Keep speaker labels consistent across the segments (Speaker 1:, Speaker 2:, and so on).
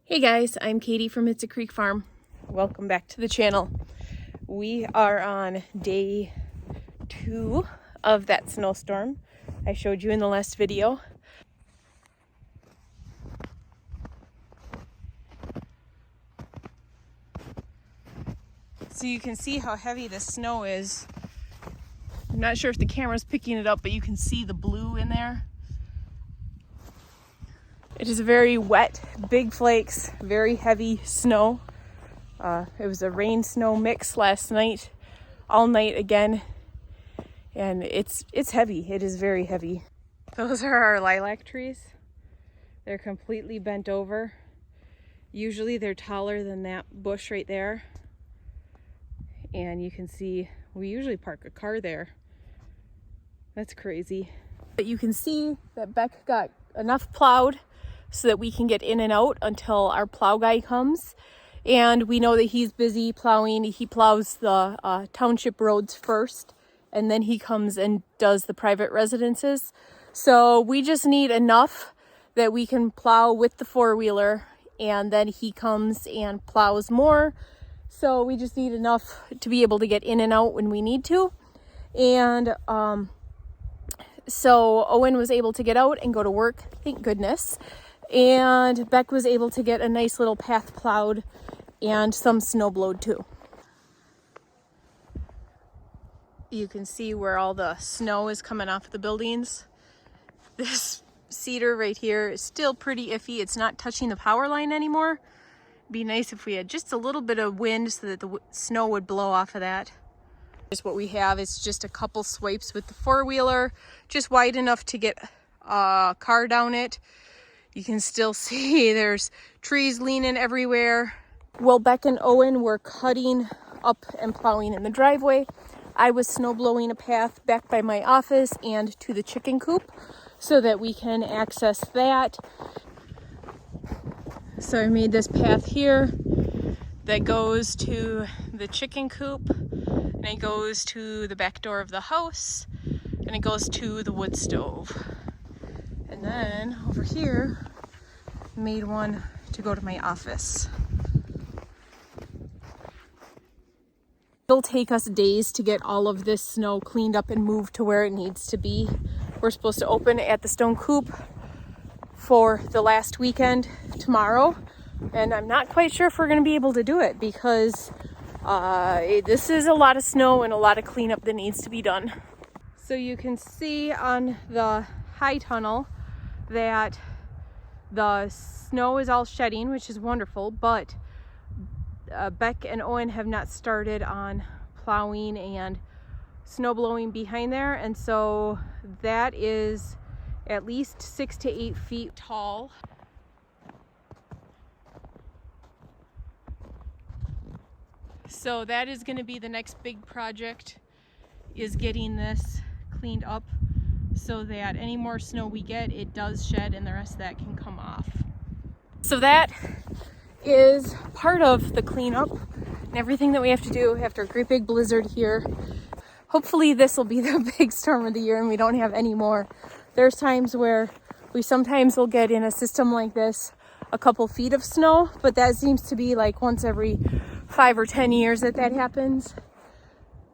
Speaker 1: Hey guys, I'm Katie from It's a Creek Farm. Welcome back to the channel. We are on day 2 of that snowstorm I showed you in the last video. So you can see how heavy the snow is. I'm not sure if the camera's picking it up, but you can see the blue in there. It is very wet, big flakes, very heavy snow. It was a rain-snow mix last night, all night again, and it's heavy. It is very heavy. Those are our lilac trees. They're completely bent over. Usually they're taller than that bush right there. And you can see we usually park a car there. That's crazy. But you can see that Beck got enough plowed so that we can get in and out until our plow guy comes. And we know that he's busy plowing. He plows the township roads first, and then he comes and does the private residences. So we just need enough that we can plow with the four-wheeler, and then he comes and plows more. So we just need enough to be able to get in and out when we need to. And so Owen was able to get out and go to work, thank goodness. And Beck was able to get a nice little path plowed and some snow blowed too. You can see where all the snow is coming off the buildings. This cedar right here is still pretty iffy. It's not touching the power line anymore. It'd be nice if we had just a little bit of wind so that the snow would blow off of that. Just what we have is just a couple swipes with the four-wheeler, just wide enough to get a car down it. You can still see there's trees leaning everywhere. Well, Beck and Owen were cutting up and plowing in the driveway. I was snow blowing a path back by my office and to the chicken coop so that we can access that. So I made this path here that goes to the chicken coop, and it goes to the back door of the house, and it goes to the wood stove. And then over here, made one to go to my office. It'll take us days to get all of this snow cleaned up and moved to where it needs to be. We're supposed to open at the Stone Coop for the last weekend tomorrow, and I'm not quite sure if we're going to be able to do it because this is a lot of snow and a lot of cleanup that needs to be done. So you can see on the high tunnel that the snow is all shedding, which is wonderful, but Beck and Owen have not started on plowing and snow blowing behind there, and so that is at least 6 to 8 feet tall. So that is going to be the next big project, is getting this cleaned up so that any more snow we get, it does shed and the rest of that can come off. So that is part of the cleanup and everything that we have to do after a great big blizzard here. Hopefully this will be the big storm of the year and we don't have any more. There's times where we sometimes will get in a system like this a couple feet of snow, but that seems to be like once every 5 or 10 years that happens.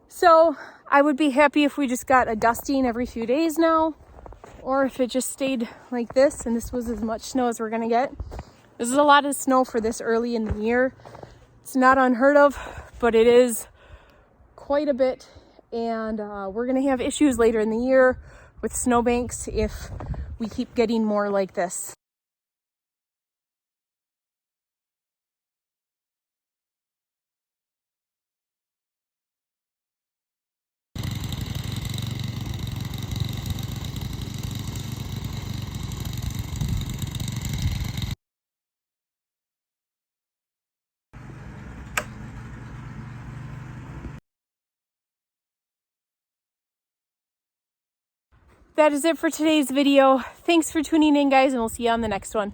Speaker 1: So I would be happy if we just got a dusting every few days now, or if it just stayed like this and this was as much snow as we're gonna get. This is a lot of snow for this early in the year. It's not unheard of, but it is quite a bit, and we're gonna have issues later in the year with snowbanks if we keep getting more like this. That is it for today's video. Thanks for tuning in, guys, and we'll see you on the next one.